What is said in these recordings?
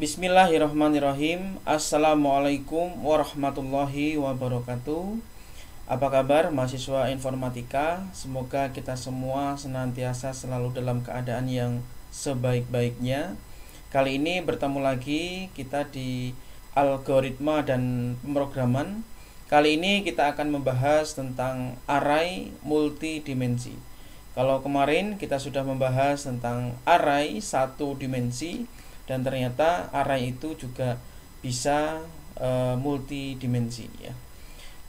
Bismillahirrahmanirrahim. Assalamualaikum warahmatullahi wabarakatuh. Apa kabar mahasiswa informatika? Semoga kita semua senantiasa selalu dalam keadaan yang sebaik-baiknya. Kali ini bertemu lagi kita di algoritma dan pemrograman. Kali ini kita akan membahas tentang array multidimensi. Kalau kemarin kita sudah membahas tentang array satu dimensi, dan ternyata array itu juga bisa multidimensi ya.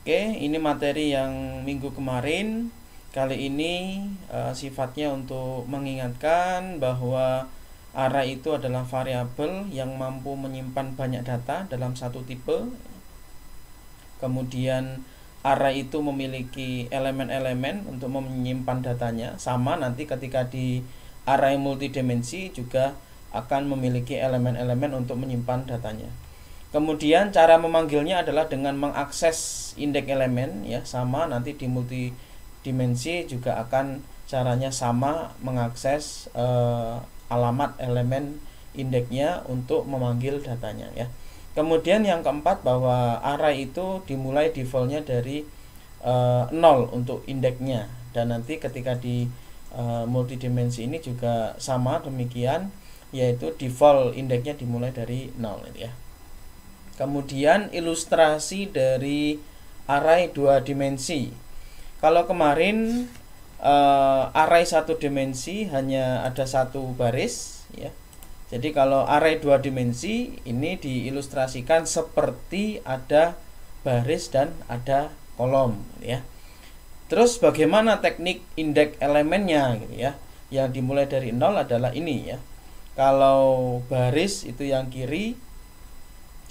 Oke, ini materi yang minggu kemarin. Kali ini sifatnya untuk mengingatkan bahwa array itu adalah variabel yang mampu menyimpan banyak data dalam satu tipe. Kemudian array itu memiliki elemen-elemen untuk menyimpan datanya. Sama nanti ketika di array multidimensi juga akan memiliki elemen-elemen untuk menyimpan datanya. Kemudian cara memanggilnya adalah dengan mengakses indeks elemen ya, sama nanti di multidimensi juga akan caranya sama, mengakses alamat elemen indeksnya untuk memanggil datanya ya. Kemudian yang keempat, bahwa array itu dimulai defaultnya dari 0 untuk indeksnya, dan nanti ketika di multidimensi ini juga sama demikian, yaitu default indeksnya dimulai dari 0 ya. Kemudian ilustrasi dari array dua dimensi. Kalau kemarin array satu dimensi hanya ada satu baris ya. Jadi kalau array dua dimensi ini diilustrasikan seperti ada baris dan ada kolom ya. Terus bagaimana teknik indeks elemennya gitu ya. Yang dimulai dari 0 adalah ini ya. Kalau baris itu yang kiri,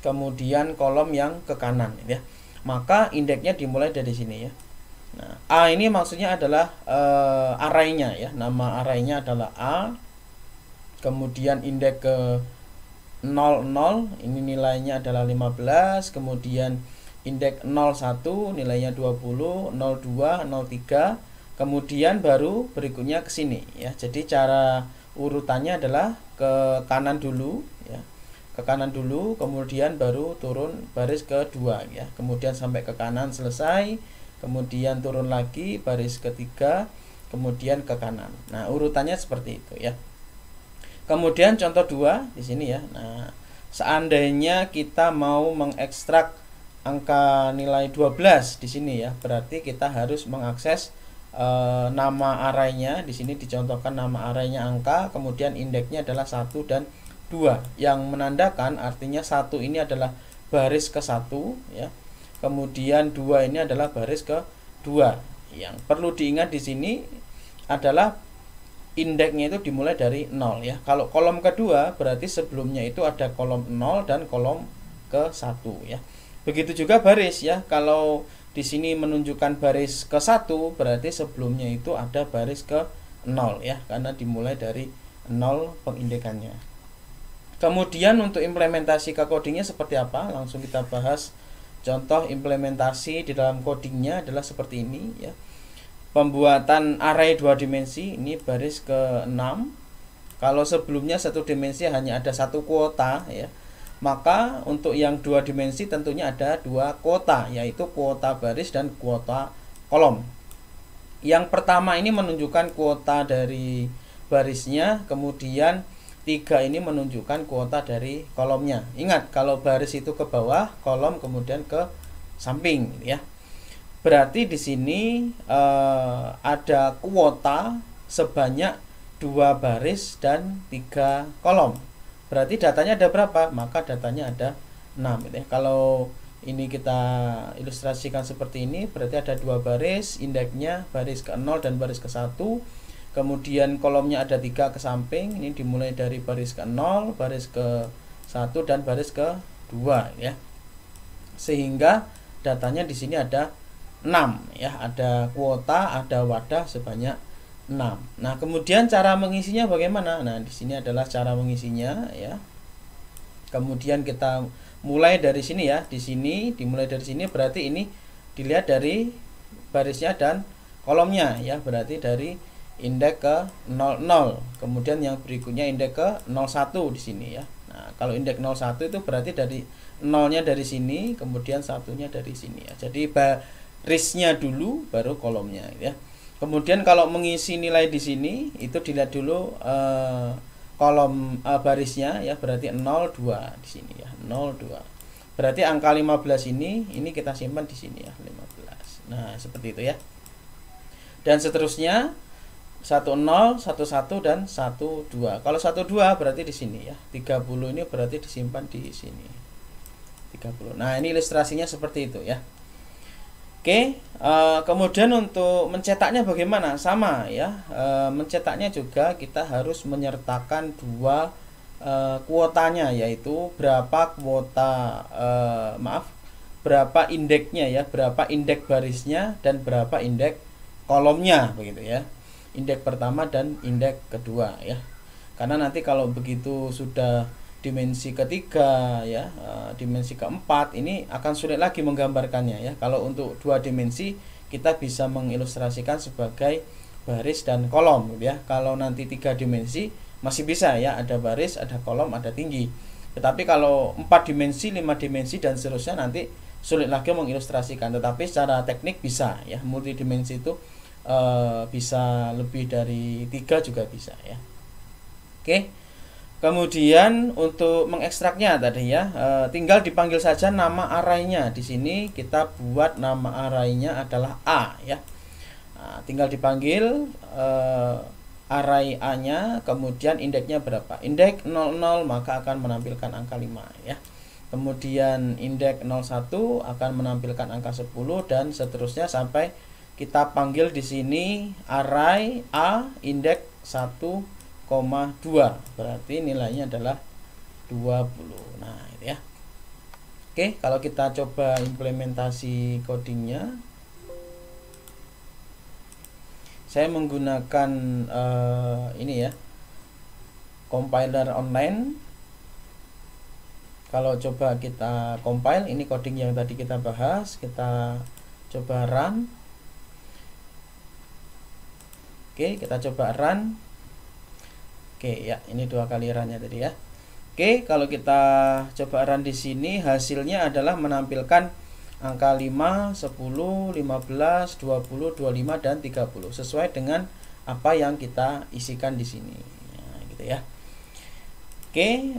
kemudian kolom yang ke kanan ya. Maka indeksnya dimulai dari sini ya. Nah, A ini maksudnya adalah arraynya ya. Nama arraynya adalah A. Kemudian indeks ke 00 ini nilainya adalah 15, kemudian indeks 01 nilainya 20, 02, 03, kemudian baru berikutnya ke sini ya. Jadi cara urutannya adalah ke kanan dulu ya. Ke kanan dulu, kemudian baru turun baris kedua ya. Kemudian sampai ke kanan selesai, kemudian turun lagi baris ketiga, kemudian ke kanan. Nah, urutannya seperti itu ya. Kemudian contoh 2 di sini ya. Nah, seandainya kita mau mengekstrak angka nilai 12 di sini ya, berarti kita harus mengakses nama arraynya. Di sini dicontohkan nama arraynya angka, kemudian indeksnya adalah 1 dan 2. Yang menandakan artinya 1 ini adalah baris ke 1 ya. Kemudian 2 ini adalah baris ke 2. Yang perlu diingat di sini adalah indeksnya itu dimulai dari 0 ya. Kalau kolom kedua berarti sebelumnya itu ada kolom 0 dan kolom ke 1 ya. Begitu juga baris ya. Kalau di sini menunjukkan baris ke 1 berarti sebelumnya itu ada baris ke 0 ya, karena dimulai dari 0 pengindekannya. Kemudian untuk implementasi ke codingnya seperti apa? Langsung kita bahas. Contoh implementasi di dalam codingnya adalah seperti ini ya. Pembuatan array dua dimensi ini baris ke-6. Kalau sebelumnya satu dimensi hanya ada satu kuota ya, maka untuk yang dua dimensi tentunya ada dua kuota, yaitu kuota baris dan kuota kolom. Yang pertama ini menunjukkan kuota dari barisnya, kemudian 3 ini menunjukkan kuota dari kolomnya. Ingat, kalau baris itu ke bawah, kolom kemudian ke samping ya. Berarti di sini ada kuota sebanyak 2 baris dan 3 kolom. Berarti datanya ada berapa? Maka datanya ada 6 ya. Kalau ini kita ilustrasikan seperti ini, berarti ada 2 baris, indeksnya baris ke 0 dan baris ke 1. Kemudian kolomnya ada 3 ke samping, ini dimulai dari baris ke 0, baris ke 1 dan baris ke 2 ya. Sehingga datanya di sini ada 6 ya, ada kuota, ada wadah sebanyak 6. Nah, kemudian cara mengisinya bagaimana? Nah, di sini adalah cara mengisinya ya. Kemudian kita mulai dari sini ya. Di sini dimulai dari sini, berarti ini dilihat dari barisnya dan kolomnya ya, berarti dari indeks ke 00. Kemudian yang berikutnya indeks ke 01 di sini ya. Nah, kalau indeks 01 itu berarti dari nolnya dari sini, kemudian satunya dari sini ya. Jadi barisnya dulu baru kolomnya ya. Kemudian kalau mengisi nilai di sini itu dilihat dulu kolom barisnya ya, berarti 02 di sini ya, 02. Berarti angka 15 ini kita simpan di sini ya, 15. Nah, seperti itu ya. Dan seterusnya 10, 11 dan 12. Kalau 12 berarti di sini ya. 30 ini berarti disimpan di sini. 30. Nah, ini ilustrasinya seperti itu ya. Oke, kemudian untuk mencetaknya bagaimana? Sama ya. Mencetaknya juga kita harus menyertakan dua kuotanya, yaitu berapa kuota berapa indeksnya ya, berapa indeks barisnya dan berapa indeks kolomnya begitu ya. Indeks pertama dan indeks kedua ya. Karena nanti kalau begitu sudah dimensi ketiga ya, dimensi keempat ini akan sulit lagi menggambarkannya ya. Kalau untuk dua dimensi kita bisa mengilustrasikan sebagai baris dan kolom gitu ya. Kalau nanti 3 dimensi masih bisa ya, ada baris, ada kolom, ada tinggi. Tetapi kalau 4 dimensi, 5 dimensi dan seterusnya nanti sulit lagi mengilustrasikan. Tetapi secara teknik bisa ya, multidimensi itu bisa lebih dari 3 juga bisa ya. Oke. Kemudian untuk mengekstraknya tadi ya, tinggal dipanggil saja nama arraynya. Di sini kita buat nama arraynya adalah A ya. Nah, tinggal dipanggil array A-nya, kemudian indeksnya berapa? Indeks 00 maka akan menampilkan angka 5 ya. Kemudian indeks 01 akan menampilkan angka 10 dan seterusnya sampai kita panggil di sini array A indeks 1,2. Berarti nilainya adalah 20. Nah, itu ya. Oke, kalau kita coba implementasi codingnya, saya menggunakan ini ya, compiler online. Kalau coba kita compile, ini coding yang tadi kita bahas, kita coba run. Oke, kita coba run. Oke ya, ini 2 kali runnya tadi ya. Oke, kalau kita coba run di sini, hasilnya adalah menampilkan angka 5, 10, 15, 20, 25 dan 30 sesuai dengan apa yang kita isikan di sini. Nah, gitu ya. Oke,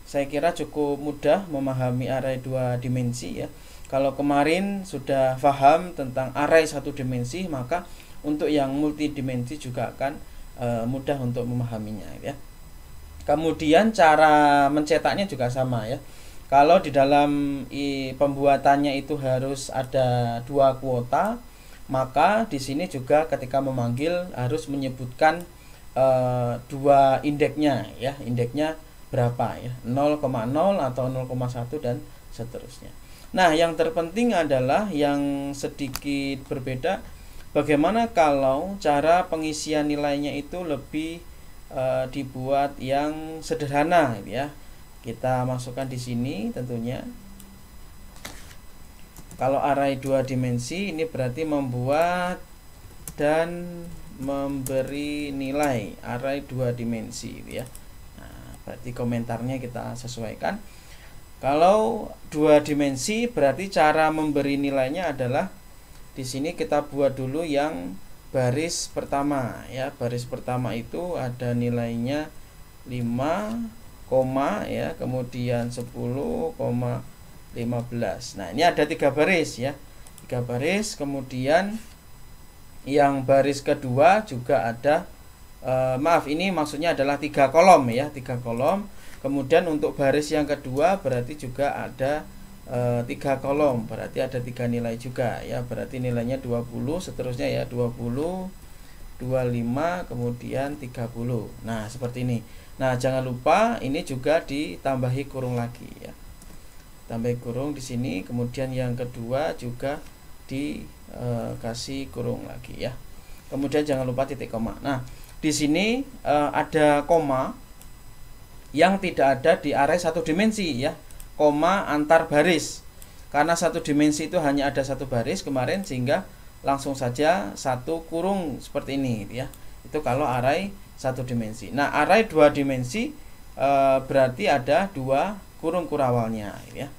saya kira cukup mudah memahami array 2 dimensi ya. Kalau kemarin sudah paham tentang array 1 dimensi, maka untuk yang multidimensi juga akan mudah untuk memahaminya ya. Kemudian cara mencetaknya juga sama ya. Kalau di dalam pembuatannya itu harus ada 2 kuota, maka di sini juga ketika memanggil harus menyebutkan 2 indeksnya ya. Indeksnya berapa ya? 0,0 atau 0,1 dan seterusnya. Nah, yang terpenting adalah yang sedikit berbeda, bagaimana kalau cara pengisian nilainya itu lebih dibuat yang sederhana ya. Kita masukkan di sini tentunya. Kalau array 2 dimensi ini berarti membuat dan memberi nilai array 2 dimensi ya. Nah, berarti komentarnya kita sesuaikan. Kalau 2 dimensi berarti cara memberi nilainya adalah di sini kita buat dulu yang baris pertama ya. Baris pertama itu ada nilainya 5, ya, kemudian 10,15. Nah, ini ada 3 baris ya. 3 baris, kemudian yang baris kedua juga ada ini maksudnya adalah 3 kolom ya, 3 kolom. Kemudian untuk baris yang kedua berarti juga ada 3 kolom, berarti ada 3 nilai juga ya. Berarti nilainya 20, seterusnya ya 20, 25, kemudian 30. Nah, seperti ini. Nah, jangan lupa ini juga ditambahi kurung lagi ya. Tambahi kurung di sini, kemudian yang kedua juga dikasih kurung lagi ya. Kemudian jangan lupa titik koma. Nah, di sini ada koma yang tidak ada di array 1 dimensi ya. Koma antar baris. Karena 1 dimensi itu hanya ada 1 baris kemarin, sehingga langsung saja 1 kurung seperti ini ya. Itu kalau array 1 dimensi. Nah, array 2 dimensi berarti ada 2 kurung kurawalnya ya.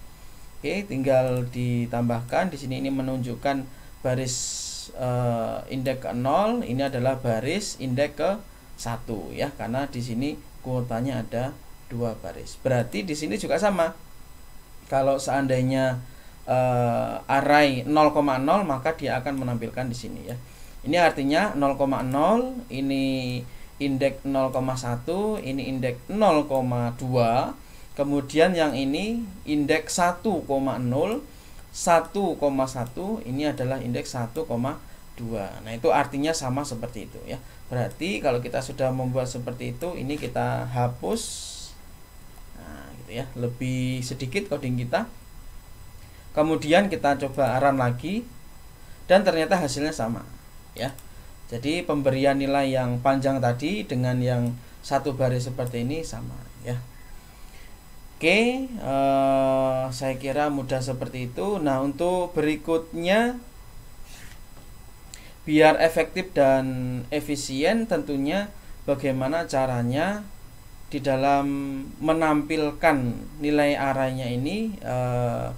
Oke, tinggal ditambahkan di sini. Ini menunjukkan baris indeks ke 0, ini adalah baris indeks ke 1 ya, karena di sini kuotanya ada 2 baris. Berarti di sini juga sama. Kalau seandainya array 0,0, maka dia akan menampilkan di sini ya. Ini artinya 0,0, ini indeks 0,1, ini indeks 0,2. Kemudian yang ini indeks 1,0, 1,1, ini adalah indeks 1,2. Nah, itu artinya sama seperti itu ya. Berarti kalau kita sudah membuat seperti itu, ini kita hapus. Nah, gitu ya. Lebih sedikit coding kita. Kemudian kita coba run lagi dan ternyata hasilnya sama ya. Jadi pemberian nilai yang panjang tadi dengan yang 1 baris seperti ini sama ya. Oke, saya kira mudah seperti itu. Nah, untuk berikutnya biar efektif dan efisien, tentunya bagaimana caranya di dalam menampilkan nilai arraynya ini,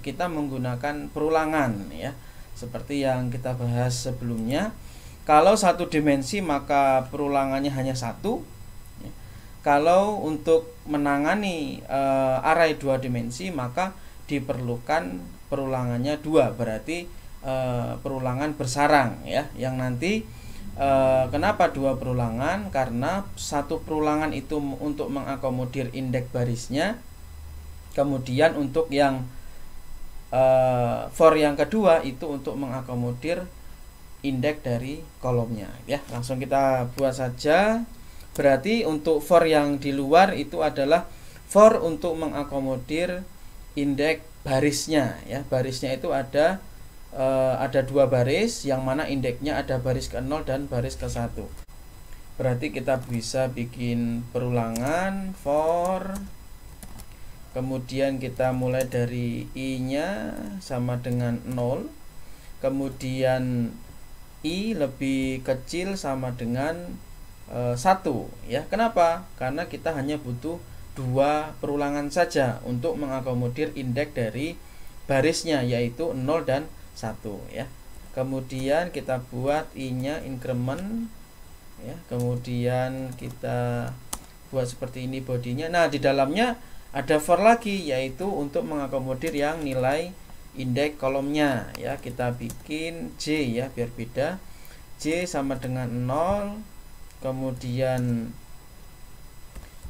kita menggunakan perulangan ya. Seperti yang kita bahas sebelumnya, kalau 1 dimensi maka perulangannya hanya 1. Kalau untuk menangani array 2 dimensi maka diperlukan perulangannya 2, berarti perulangan bersarang ya. Yang nanti kenapa 2 perulangan? Karena 1 perulangan itu untuk mengakomodir indeks barisnya, kemudian untuk yang for yang kedua itu untuk mengakomodir indeks dari kolomnya ya. Langsung kita buat saja. Berarti untuk for yang di luar itu adalah for untuk mengakomodir indeks barisnya ya. Barisnya itu ada 2 baris, yang mana indeksnya ada baris ke-0 dan baris ke-1. Berarti kita bisa bikin perulangan for, kemudian kita mulai dari i-nya sama dengan 0, kemudian i lebih kecil sama dengan 1 ya. Kenapa? Karena kita hanya butuh 2 perulangan saja untuk mengakomodir indeks dari barisnya, yaitu 0 dan 1 ya. Kemudian kita buat i-nya increment ya. Kemudian kita buat seperti ini bodinya. Nah, di dalamnya ada for lagi, yaitu untuk mengakomodir yang nilai indeks kolomnya ya. Kita bikin j ya biar beda. J sama dengan 0, kemudian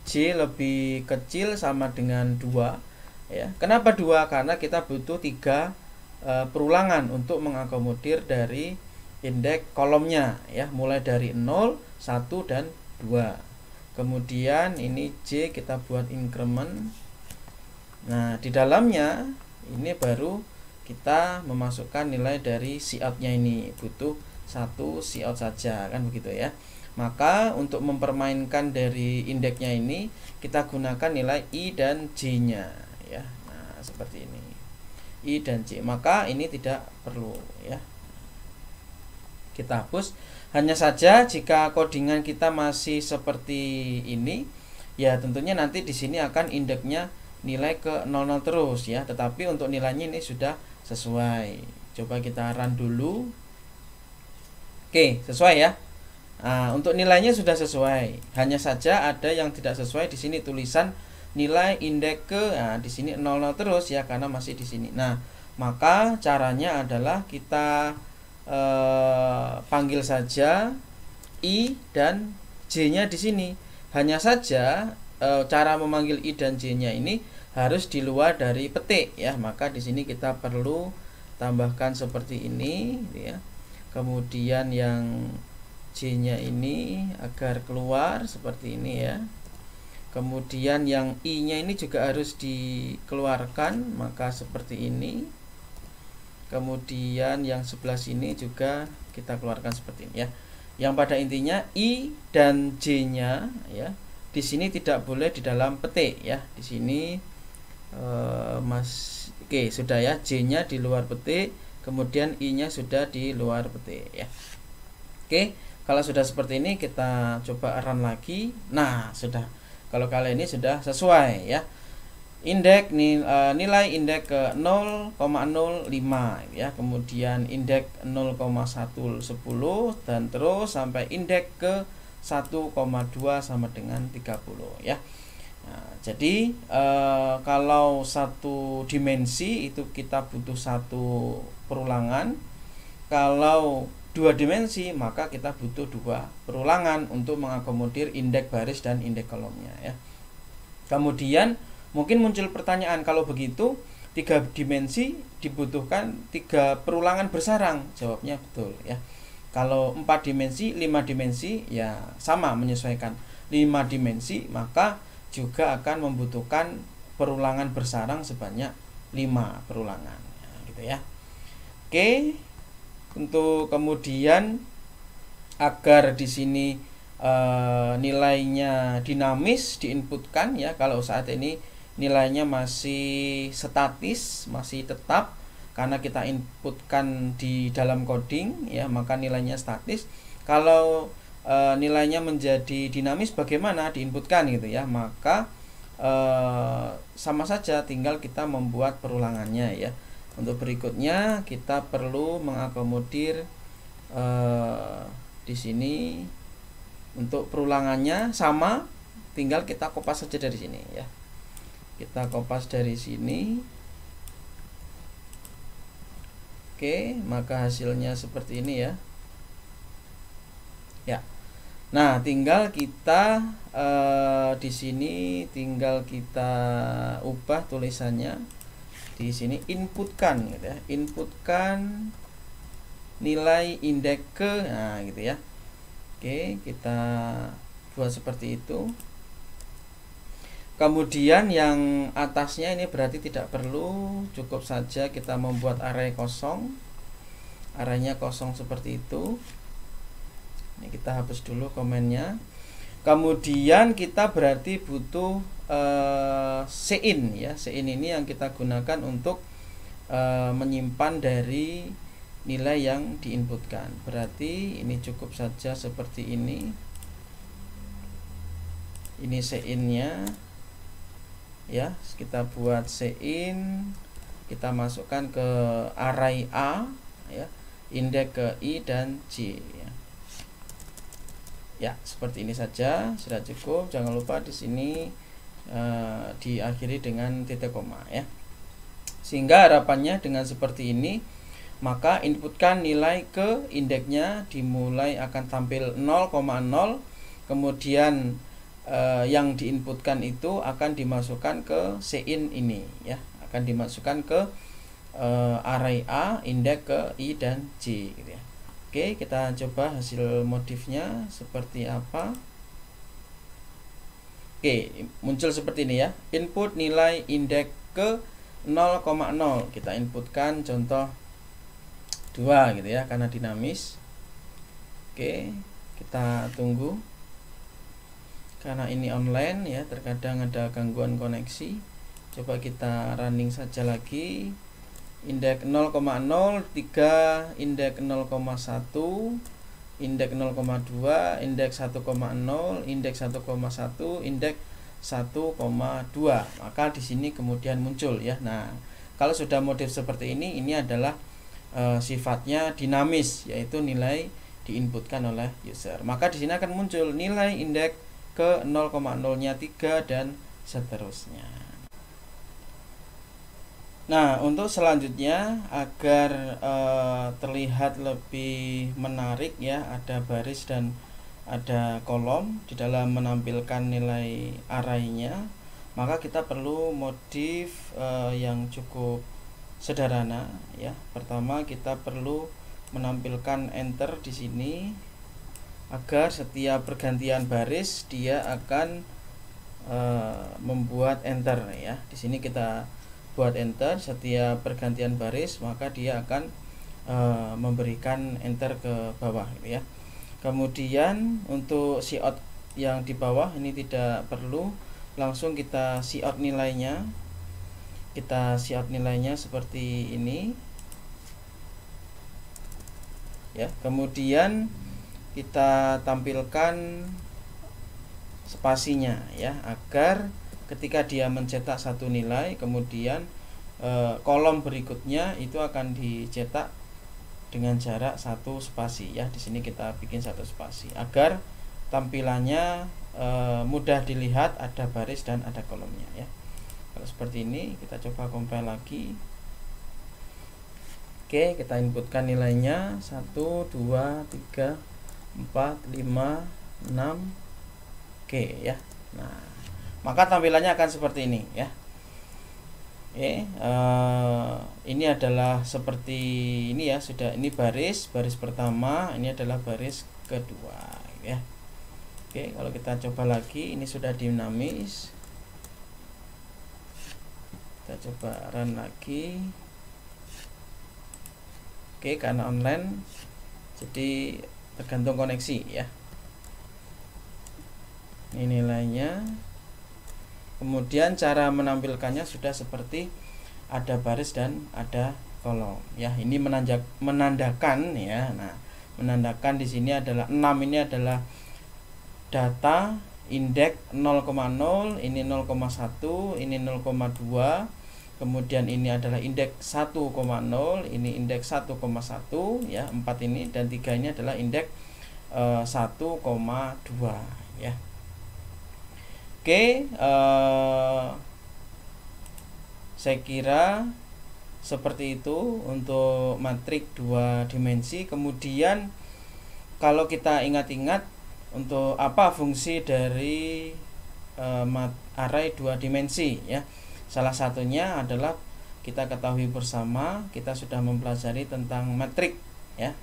J lebih kecil sama dengan 2 ya. Kenapa 2? Karena kita butuh 3 perulangan untuk mengakomodir dari indeks kolomnya ya, mulai dari 0, 1 dan 2. Kemudian ini J kita buat increment. Nah, di dalamnya ini baru kita memasukkan nilai dari cout-nya, ini butuh 1 cout saja kan begitu ya. Maka untuk mempermainkan dari indeksnya ini kita gunakan nilai i dan j-nya ya. Nah, seperti ini. I dan j. Maka ini tidak perlu ya. Kita hapus. Hanya saja jika codingan kita masih seperti ini, ya tentunya nanti di sini akan indeksnya nilai ke 00 terus ya. Tetapi untuk nilainya ini sudah sesuai. Coba kita run dulu. Oke, sesuai ya. Nah, untuk nilainya sudah sesuai. Hanya saja ada yang tidak sesuai di sini, tulisan nilai indeks ke, nah di sini 00 terus ya, karena masih di sini. Nah, maka caranya adalah kita panggil saja i dan j-nya di sini. Hanya saja cara memanggil i dan j-nya ini harus di luar dari petik ya. Maka di sini kita perlu tambahkan seperti ini ya. Kemudian yang j-nya ini agar keluar seperti ini ya. Kemudian yang i-nya ini juga harus dikeluarkan, maka seperti ini. Kemudian yang sebelah sini juga kita keluarkan seperti ini ya. Yang pada intinya i dan j-nya ya di sini tidak boleh di dalam petik ya. Di sini oke, sudah ya, j-nya di luar petik, kemudian i-nya sudah di luar petik ya. Oke. Kalau sudah seperti ini kita coba run lagi. Nah, sudah Kalau kali ini sudah sesuai ya. Nilai indeks ke 0,05 ya, kemudian indeks 0,110 dan terus sampai indeks ke 1,2 sama dengan 30 ya. Nah, jadi kalau satu dimensi itu kita butuh satu perulangan. Kalau dua dimensi maka kita butuh dua perulangan untuk mengakomodir indeks baris dan indeks kolomnya ya. Kemudian mungkin muncul pertanyaan, kalau begitu 3 dimensi dibutuhkan 3 perulangan bersarang. Jawabnya betul ya. Kalau 4 dimensi, 5 dimensi ya sama menyesuaikan. 5 dimensi maka juga akan membutuhkan perulangan bersarang sebanyak 5 perulangan ya, gitu ya. Oke. Untuk kemudian agar di sini nilainya dinamis diinputkan ya. Kalau saat ini nilainya masih statis, masih tetap karena kita inputkan di dalam coding ya, maka nilainya statis. Kalau nilainya menjadi dinamis bagaimana diinputkan gitu ya, maka sama saja, tinggal kita membuat perulangannya ya. Untuk berikutnya kita perlu mengakomodir di sini untuk perulangannya sama, tinggal kita kopas saja dari sini ya. Kita kopas dari sini. Oke, maka hasilnya seperti ini ya. Ya. Nah, tinggal kita di sini tinggal kita ubah tulisannya. Di sini inputkan gitu ya. Inputkan nilai indeks ke, nah gitu ya. Oke, kita buat seperti itu. Kemudian yang atasnya ini berarti tidak perlu, cukup saja kita membuat array kosong. Arraynya kosong seperti itu. Ini kita hapus dulu komennya. Kemudian kita berarti butuh cin ya. Cin ini yang kita gunakan untuk menyimpan dari nilai yang diinputkan. Berarti ini cukup saja seperti ini. Ini cin-nya. Ya, kita buat cin, kita masukkan ke array A ya, indeks ke I dan J ya. Ya, seperti ini saja sudah cukup. Jangan lupa di sini diakhiri dengan titik koma ya. Sehingga harapannya dengan seperti ini maka inputkan nilai ke indeksnya dimulai akan tampil 0,0, kemudian yang diinputkan itu akan dimasukkan ke cin ini ya, akan dimasukkan ke array A, indeks ke I dan J gitu ya. Oke, kita coba hasil modifnya seperti apa. Oke, muncul seperti ini ya. Input nilai indeks ke 0,0. Kita inputkan contoh 2 gitu ya, karena dinamis. Oke, kita tunggu. Karena ini online ya, terkadang ada gangguan koneksi. Coba kita running saja lagi. Indeks 0,0, 3, indeks 0,1, indeks 0,2, indeks 1,0, indeks 1,1, indeks 1,2. Maka di sini kemudian muncul ya. Nah, kalau sudah modif seperti ini adalah sifatnya dinamis, yaitu nilai diinputkan oleh user. Maka di sini akan muncul nilai indeks ke 0,0-nya 3 dan seterusnya. Nah, untuk selanjutnya agar terlihat lebih menarik ya, ada baris dan ada kolom di dalam menampilkan nilai arraynya, maka kita perlu modif yang cukup sederhana ya. Pertama kita perlu menampilkan enter di sini agar setiap pergantian baris dia akan membuat enter ya. Di sini kita buat enter setiap pergantian baris, maka dia akan memberikan enter ke bawah gitu ya. Kemudian untuk cout yang di bawah ini tidak perlu, langsung kita cout nilainya. Kita cout nilainya seperti ini ya. Kemudian kita tampilkan spasinya ya, agar ketika dia mencetak satu nilai, kemudian kolom berikutnya itu akan dicetak dengan jarak satu spasi ya. Di sini kita bikin satu spasi agar tampilannya mudah dilihat, ada baris dan ada kolomnya ya. Kalau seperti ini kita coba compile lagi. Oke, kita inputkan nilainya 1, 2, 3, 4, 5, 6. Oke ya. Nah, maka tampilannya akan seperti ini ya. Oke, ini adalah seperti ini ya, sudah ini baris pertama, ini adalah baris kedua ya. Oke, kalau kita coba lagi, ini sudah dinamis. Kita coba run lagi. Oke, karena online jadi tergantung koneksi ya. Ini nilainya. Kemudian cara menampilkannya sudah seperti ada baris dan ada kolom ya. Ini menandakan ya. Nah, menandakan di sini adalah 6, ini adalah data indeks 0,0, ini 0,1, ini 0,2. Kemudian ini adalah indeks 1,0, ini indeks 1,1 ya, 4 ini, dan 3 ini adalah indeks 1,2 ya. Oke, saya kira seperti itu untuk matriks 2 dimensi. Kemudian kalau kita ingat-ingat untuk apa fungsi dari array 2 dimensi ya. Salah satunya adalah kita ketahui bersama, kita sudah mempelajari tentang metrik ya.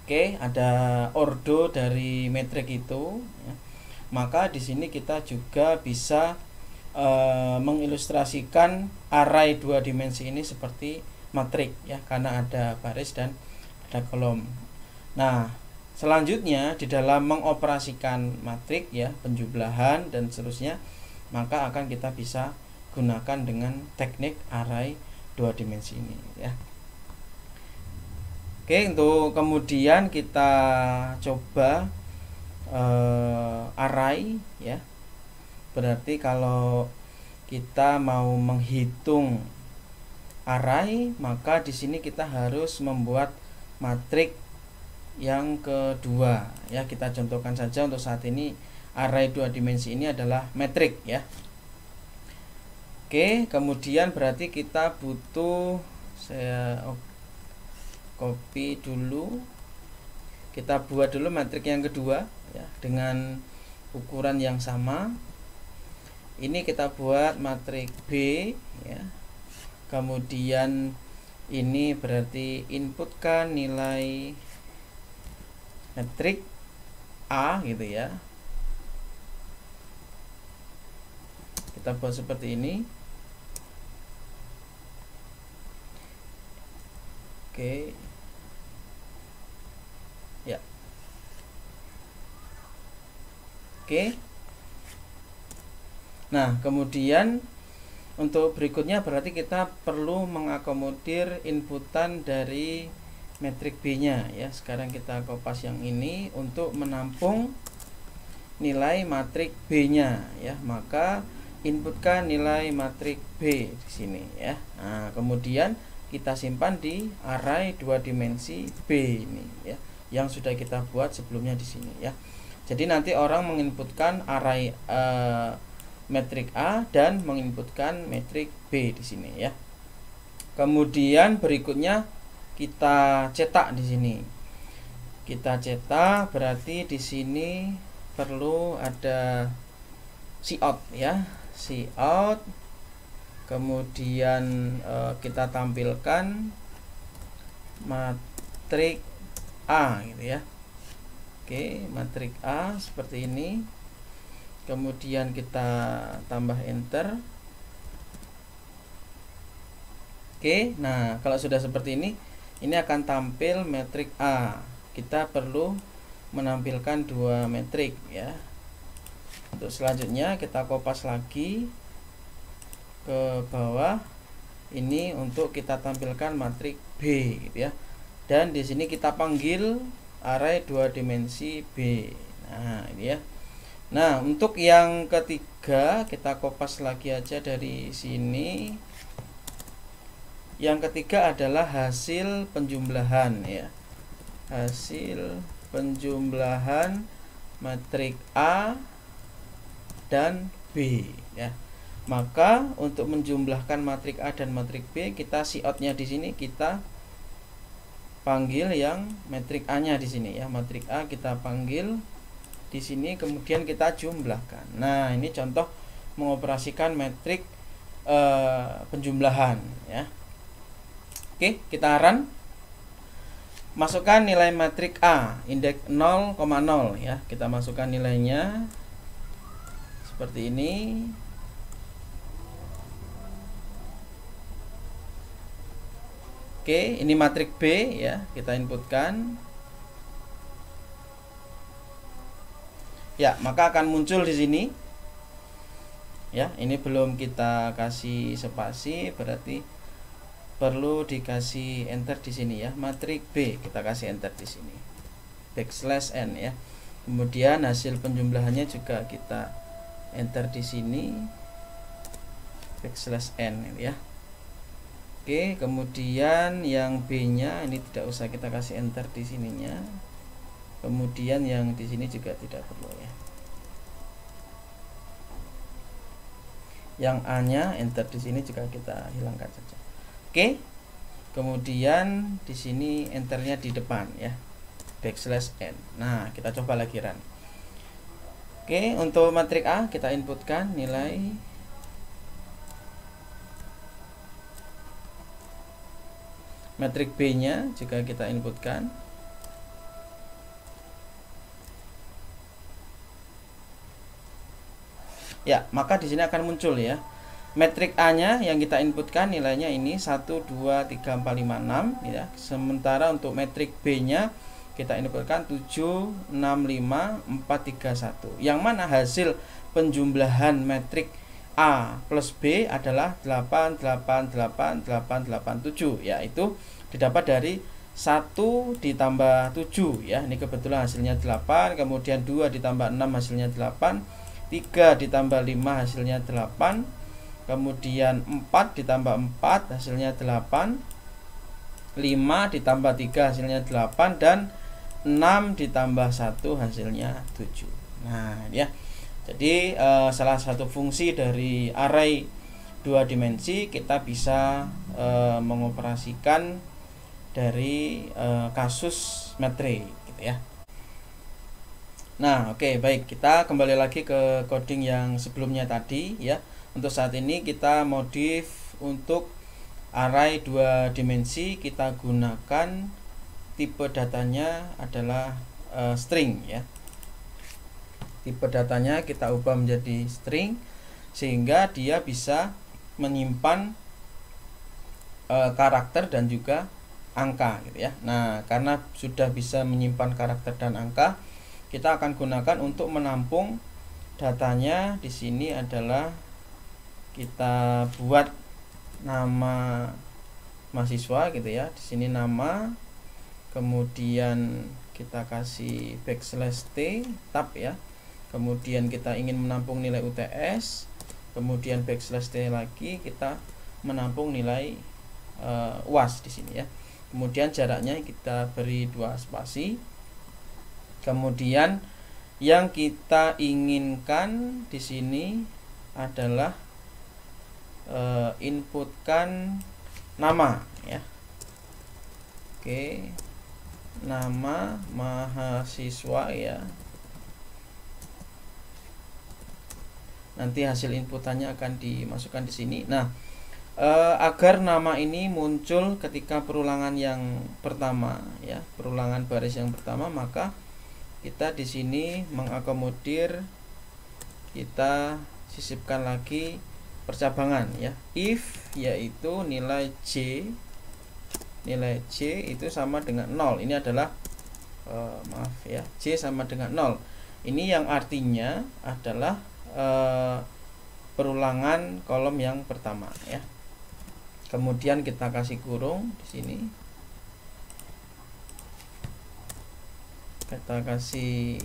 Oke, ada ordo dari metrik itu ya. Maka di sini kita juga bisa mengilustrasikan array 2 dimensi ini seperti matrik ya, karena ada baris dan ada kolom. Nah, selanjutnya di dalam mengoperasikan matrik ya, penjumlahan dan seterusnya, maka akan kita bisa gunakan dengan teknik array 2 dimensi ini ya. Oke, untuk kemudian kita coba array ya. Berarti kalau kita mau menghitung array, maka di sini kita harus membuat matrik yang kedua ya. Kita contohkan saja untuk saat ini array 2 dimensi ini adalah metrik ya. Oke, kemudian berarti kita butuh, saya copy dulu, kita buat dulu matrik yang kedua ya, dengan ukuran yang sama. Ini kita buat matrik B ya. Kemudian ini berarti inputkan nilai matrik A gitu ya. Kita buat seperti ini. Oke ya. Oke. Nah, kemudian untuk berikutnya berarti kita perlu mengakomodir inputan dari metrik B-nya ya. Sekarang kita kopas yang ini untuk menampung nilai matrik B-nya ya. Maka inputkan nilai matrik B di sini ya. Nah, kemudian kita simpan di array 2 dimensi B ini ya, yang sudah kita buat sebelumnya di sini ya. Jadi nanti orang menginputkan array metrik A dan menginputkan metrik B di sini ya. Kemudian berikutnya kita cetak di sini. Kita cetak berarti di sini perlu ada cout ya, cout. Kemudian kita tampilkan matrik A gitu ya. Oke, matrik A seperti ini. Kemudian kita tambah enter. Oke, nah kalau sudah seperti ini akan tampil matrik A. Kita perlu menampilkan 2 metrik ya. Untuk selanjutnya kita kopas lagi ke bawah, ini untuk kita tampilkan matrik B gitu ya. Dan di sini kita panggil array 2 dimensi B. Nah, ini ya. Nah, untuk yang ketiga kita kopas lagi aja dari sini. Yang ketiga adalah hasil penjumlahan ya. Hasil penjumlahan matrik A dan B ya. Maka untuk menjumlahkan matrik A dan matrik B, kita outnya di sini kita panggil yang matrik A-nya di sini ya. Matrik A kita panggil di sini, kemudian kita jumlahkan. Nah, ini contoh mengoperasikan metrik penjumlahan ya. Oke, kita run. Masukkan nilai matrik A, indeks 0,0 ya. Kita masukkan nilainya seperti ini. Oke, ini matrik B ya, kita inputkan. Ya, maka akan muncul di sini. Ya, ini belum kita kasih spasi, berarti perlu dikasih enter di sini ya. Matrik B kita kasih enter di sini. \n ya. Kemudian hasil penjumlahannya juga kita enter di sini. \n ya. Oke, kemudian yang B-nya ini tidak usah kita kasih enter di sininya. Kemudian yang di sini juga tidak perlu ya. Yang A-nya enter di sini juga kita hilangkan saja. Oke. Kemudian di sini enternya di depan ya. \n. Nah, kita coba lagi run. Oke, untuk matrik A kita inputkan nilai matrik B-nya juga kita inputkan. Ya, maka di sini akan muncul ya. Metrik A-nya yang kita inputkan nilainya ini 1, 2, 3, 4, 5, 6 ya. Sementara untuk metrik B-nya kita inputkan 7, 6, 5, 4, 3, 1. Yang mana hasil penjumlahan metrik A plus B adalah 8, 8, 8, 8, 8, 7, yaitu didapat dari 1 ditambah 7 ya. Ini kebetulan hasilnya 8, kemudian 2 ditambah 6 hasilnya 8, 3 ditambah 5 hasilnya 8, kemudian 4 ditambah 4 hasilnya 8, 5 ditambah 3 hasilnya 8, dan 6 ditambah 1 hasilnya 7. Nah ya, jadi salah satu fungsi dari array 2 dimensi kita bisa mengoperasikan dari kasus metrik gitu ya. Nah, oke, baik, kita kembali lagi ke coding yang sebelumnya tadi ya. Untuk saat ini kita modif untuk array 2 dimensi, kita gunakan tipe datanya adalah string ya. Tipe datanya kita ubah menjadi string sehingga dia bisa menyimpan karakter dan juga angka gitu ya. Nah, karena sudah bisa menyimpan karakter dan angka, kita akan gunakan untuk menampung datanya. Di sini adalah kita buat nama mahasiswa gitu ya. Di sini nama, kemudian kita kasih \t tab ya. Kemudian kita ingin menampung nilai UTS, kemudian \t lagi kita menampung nilai UAS di sini ya. Kemudian jaraknya kita beri 2 spasi. Kemudian yang kita inginkan di sini adalah inputkan nama ya. Oke, nama mahasiswa ya. Nanti hasil inputannya akan dimasukkan di sini. Nah, agar nama ini muncul ketika perulangan yang pertama ya, perulangan baris yang pertama, maka kita di sini mengakomodir, kita sisipkan lagi percabangan ya. If yaitu nilai J itu sama dengan 0. Ini adalah maaf ya, J sama dengan 0. Ini yang artinya adalah perulangan kolom yang pertama ya. Kemudian kita kasih kurung di sini. Kita kasih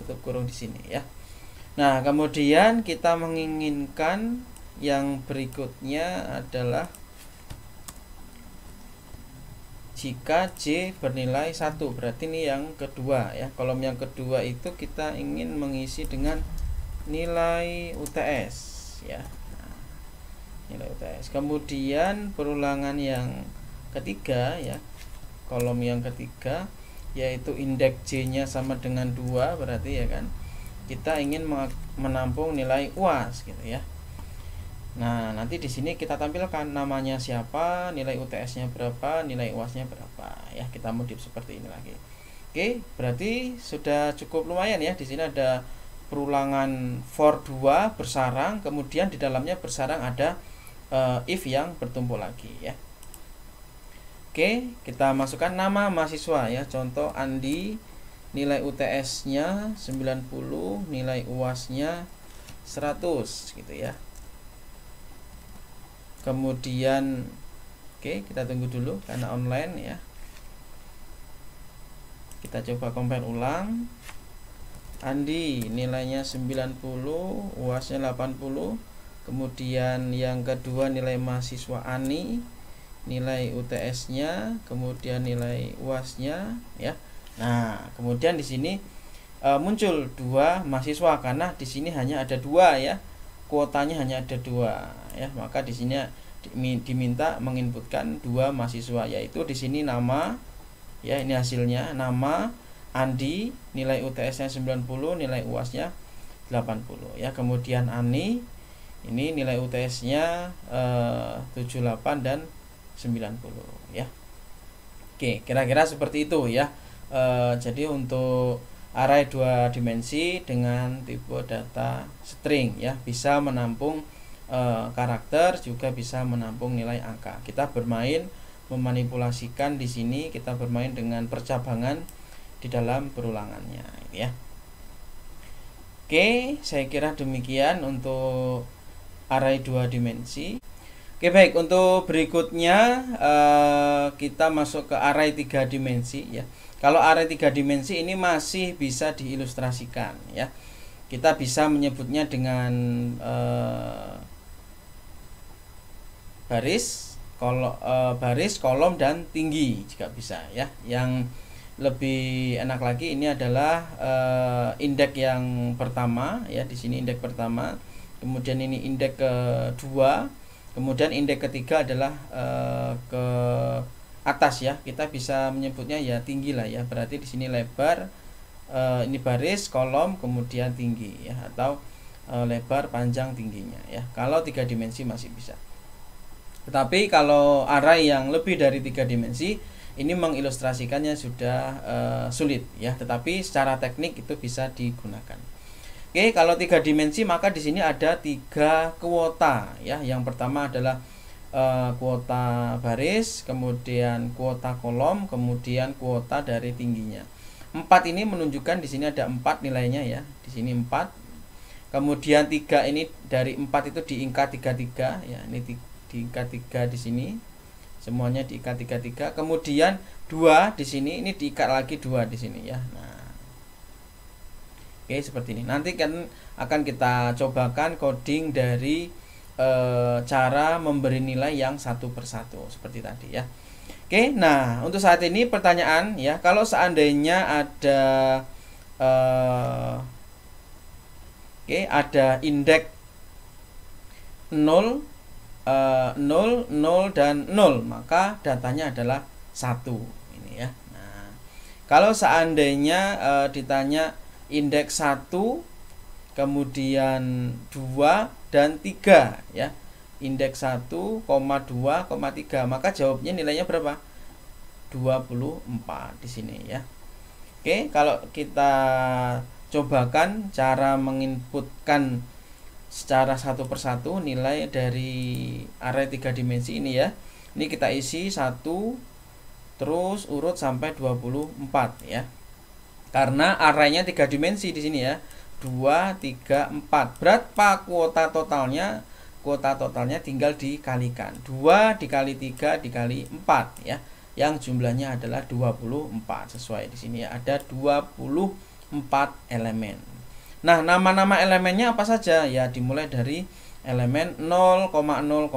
tutup kurung di sini ya. Nah, kemudian kita menginginkan yang berikutnya adalah jika J bernilai 1, berarti ini yang kedua ya. Kolom yang kedua itu kita ingin mengisi dengan nilai UTS ya. Nah, nilai UTS. Kemudian perulangan yang ketiga ya. Kolom yang ketiga yaitu indeks J-nya sama dengan 2, berarti ya kan. Kita ingin menampung nilai UAS gitu ya. Nah, nanti di sini kita tampilkan namanya siapa, nilai UTS-nya berapa, nilai UAS-nya berapa ya. Kita modif seperti ini lagi. Oke, berarti sudah cukup lumayan ya. Di sini ada perulangan for 2 bersarang, kemudian di dalamnya bersarang ada if yang bertumpuk lagi ya. Oke, kita masukkan nama mahasiswa ya. Contoh Andi, nilai UTS-nya 90, nilai UAS-nya 100 gitu ya. Kemudian kita tunggu dulu karena online ya. Kita coba compare ulang. Andi nilainya 90, UAS-nya 80. Kemudian yang kedua nilai mahasiswa Ani, nilai UTS-nya, kemudian nilai UAS-nya ya. Nah, kemudian di sini muncul 2 mahasiswa karena di sini hanya ada 2 ya. Kuotanya hanya ada 2 ya, maka di sini diminta menginputkan 2 mahasiswa, yaitu di sini nama ya, ini hasilnya nama Andi, nilai UTS-nya 90, nilai UAS-nya 80 ya. Kemudian Ani, ini nilai UTS-nya 78 dan 90 ya. Oke, kira-kira seperti itu ya. Jadi untuk array 2 dimensi dengan tipe data string ya, bisa menampung karakter, juga bisa menampung nilai angka. Kita bermain memanipulasikan di sini, kita bermain dengan percabangan di dalam perulangannya ya. Oke, saya kira demikian untuk array 2 dimensi. Oke, baik, untuk berikutnya kita masuk ke array 3 dimensi ya. Kalau array 3 dimensi ini masih bisa diilustrasikan ya. Kita bisa menyebutnya dengan baris, kolom dan tinggi juga bisa ya. Yang lebih enak lagi ini adalah indeks yang pertama ya. Di sini indeks pertama, kemudian ini indeks kedua, kemudian indeks ketiga adalah ke atas ya. Kita bisa menyebutnya ya tinggi lah ya. Berarti di sini lebar, ini baris, kolom, kemudian tinggi ya, atau lebar, panjang, tingginya ya. Kalau 3 dimensi masih bisa. Tetapi kalau array yang lebih dari 3 dimensi ini mengilustrasikannya sudah sulit ya. Tetapi secara teknik itu bisa digunakan. Oke, kalau 3 dimensi maka di sini ada 3 kuota ya. Yang pertama adalah kuota baris, kemudian kuota kolom, kemudian kuota dari tingginya. 4 ini menunjukkan di sini ada 4 nilainya ya. Di sini 4. Kemudian 3 ini dari 4 itu diingkat 33 ya. Ini diingkat 3 di sini. Semuanya diikat 33. Kemudian 2 di sini, ini diikat lagi 2 di sini ya. Nah. Oke, seperti ini. Nanti kan akan kita cobakan coding dari cara memberi nilai yang satu persatu seperti tadi ya. Oke, nah untuk saat ini pertanyaan ya, kalau seandainya ada ada indeks 0, 0, dan 0, maka datanya adalah 1 ini ya. Nah, kalau seandainya ditanya indeks 1, kemudian 2 dan 3 ya. Indeks 1, 2, 3, maka jawabnya nilainya berapa? 24 di sini ya. Oke, kalau kita cobakan cara menginputkan secara satu persatu nilai dari array 3 dimensi ini ya. Ini kita isi 1 terus urut sampai 24 ya. Karena arraynya 3 dimensi di sini ya. 2, 3, 4. Berapa kuota totalnya? Kuota totalnya tinggal dikalikan. 2 dikali 3 dikali 4 ya. Yang jumlahnya adalah 24. Sesuai di sini ya. Ada 24 4 elemen. Nah, nama-nama elemennya apa saja? Ya, dimulai dari elemen 0,0,0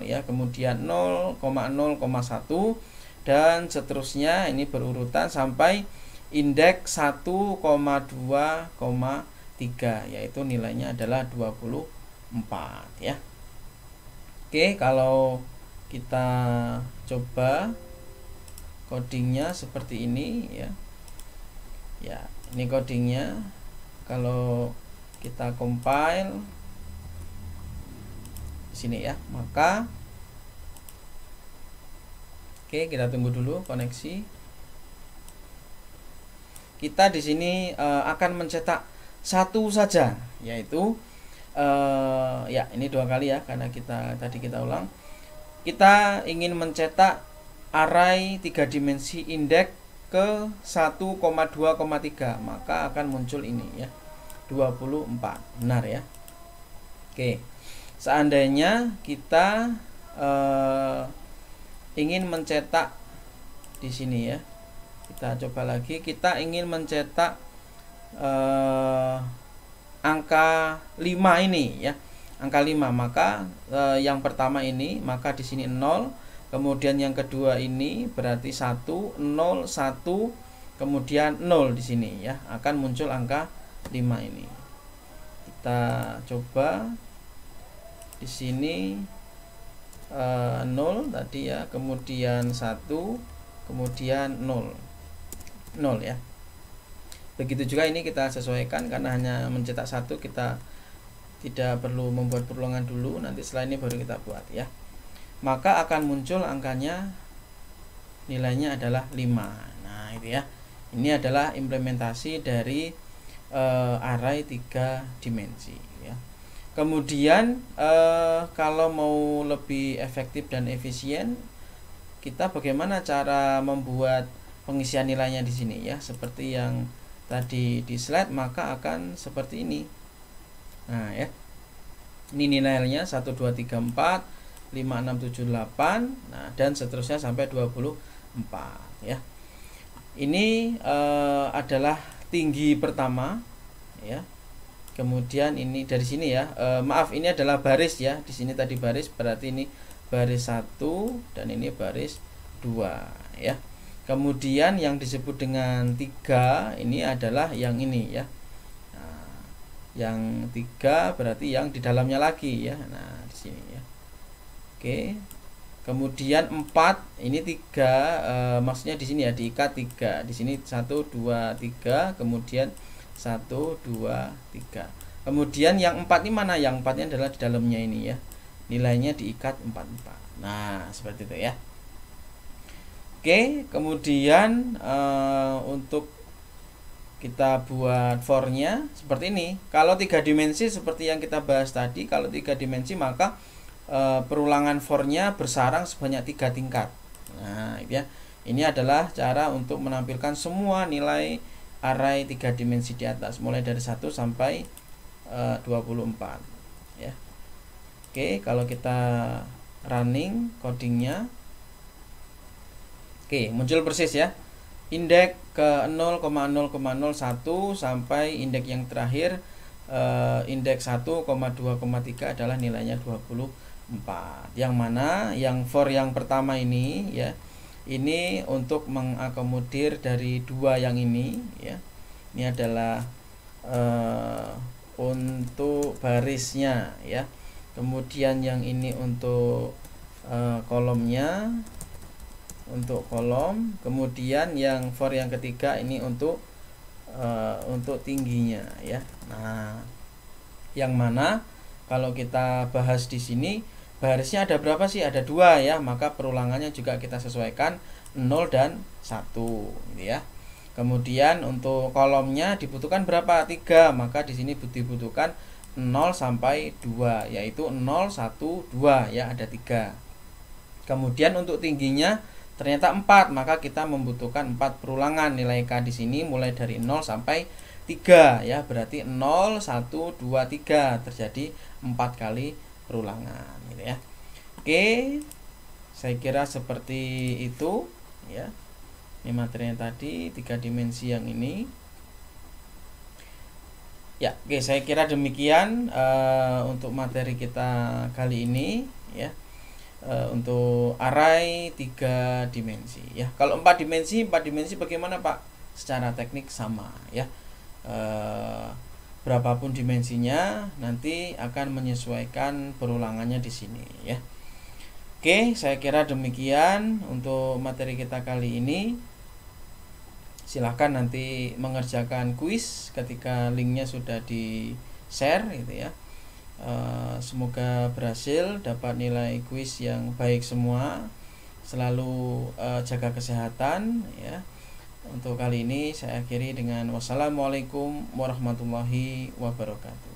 ya, kemudian 0,0,1 dan seterusnya, ini berurutan sampai indeks 1,2,3, yaitu nilainya adalah 24 ya. Oke, kalau kita coba codingnya seperti ini ya. Ya, ini codingnya. Kalau kita compile sini ya, maka oke, kita tunggu dulu koneksi. Kita di sini akan mencetak satu saja, yaitu ya ini 2 kali ya, karena tadi kita ulang. Kita ingin mencetak array 3 dimensi indeks ke 1,2,3, maka akan muncul ini ya, 24. Benar ya. Oke. Seandainya kita ingin mencetak di sini ya, kita coba lagi, kita ingin mencetak angka 5 ini ya, angka 5, maka yang pertama ini, maka di sini 0, kemudian yang kedua ini berarti 1, 0, 1, kemudian 0 di sini ya, akan muncul angka 5 ini. Kita coba di sini 0 tadi ya, kemudian 1, kemudian 0 ya. Begitu juga ini kita sesuaikan, karena hanya mencetak 1, kita tidak perlu membuat perulongan dulu, nanti setelah ini baru kita buat ya. Maka akan muncul angkanya, nilainya adalah 5. Nah itu ya, ini adalah implementasi dari array 3 dimensi ya. Kemudian kalau mau lebih efektif dan efisien, kita bagaimana cara membuat pengisian nilainya di sini ya, seperti yang tadi di slide, maka akan seperti ini. Nah ya, ini nilainya 1, 2, 3, 4, 5, 6, 7, 8, nah dan seterusnya sampai 24 ya. Ini adalah tinggi pertama ya. Kemudian ini dari sini ya, maaf, ini adalah baris ya. Di sini tadi baris, berarti ini baris 1 dan ini baris 2 ya. Kemudian yang disebut dengan 3 ini adalah yang ini ya. Nah, yang 3 berarti yang di dalamnya lagi ya. Nah, di sini ya. Oke. Kemudian 4 ini 3, maksudnya di sini ya, diikat 3. Di sini 1, 2, 3, kemudian 1, 2, 3. Kemudian yang 4 ini mana? Yang 4-nya adalah di dalamnya ini ya. Nilainya diikat 4. Nah, seperti itu ya. Oke, kemudian untuk kita buat for-nya seperti ini. Kalau 3 dimensi seperti yang kita bahas tadi, kalau 3 dimensi maka perulangan for-nya bersarang sebanyak 3 tingkat. Nah, ya. Ini adalah cara untuk menampilkan semua nilai array 3 dimensi di atas, mulai dari 1 sampai 24 ya. Oke, kalau kita running codingnya, oke, muncul persis ya, indeks ke 0,0,01 sampai indeks yang terakhir indeks 1,2,3 adalah nilainya 24. Yang mana yang for yang pertama ini ya, ini untuk mengakomodir dari 2 yang ini ya. Ini adalah untuk barisnya ya. Kemudian yang ini untuk kolomnya, untuk kolom. Kemudian yang for yang ketiga ini untuk tingginya ya. Nah, yang mana kalau kita bahas di sini, barisnya ada berapa sih? Ada 2 ya, maka perulangannya juga kita sesuaikan 0 dan 1 gitu ya. Kemudian untuk kolomnya dibutuhkan berapa? 3, maka di sini dibutuhkan 0 sampai 2, yaitu 0, 1, 2 ya, ada 3. Kemudian untuk tingginya ternyata 4, maka kita membutuhkan 4 perulangan. Nilai K di sini mulai dari 0 sampai 3 ya, berarti 0, 1, 2, 3, terjadi 4 kali perulangan gitu ya. Oke, saya kira seperti itu ya. Ini materinya tadi 3 dimensi yang ini. Ya, oke, saya kira demikian untuk materi kita kali ini ya. Untuk array 3 dimensi ya. Kalau 4 dimensi bagaimana Pak? Secara teknik sama ya. Berapapun dimensinya nanti akan menyesuaikan perulangannya di sini ya. Oke, saya kira demikian untuk materi kita kali ini. Silahkan nanti mengerjakan kuis ketika linknya sudah di share gitu ya. Semoga berhasil, dapat nilai kuis yang baik semua. Selalu jaga kesehatan ya. Untuk kali ini saya akhiri dengan wassalamualaikum warahmatullahi wabarakatuh.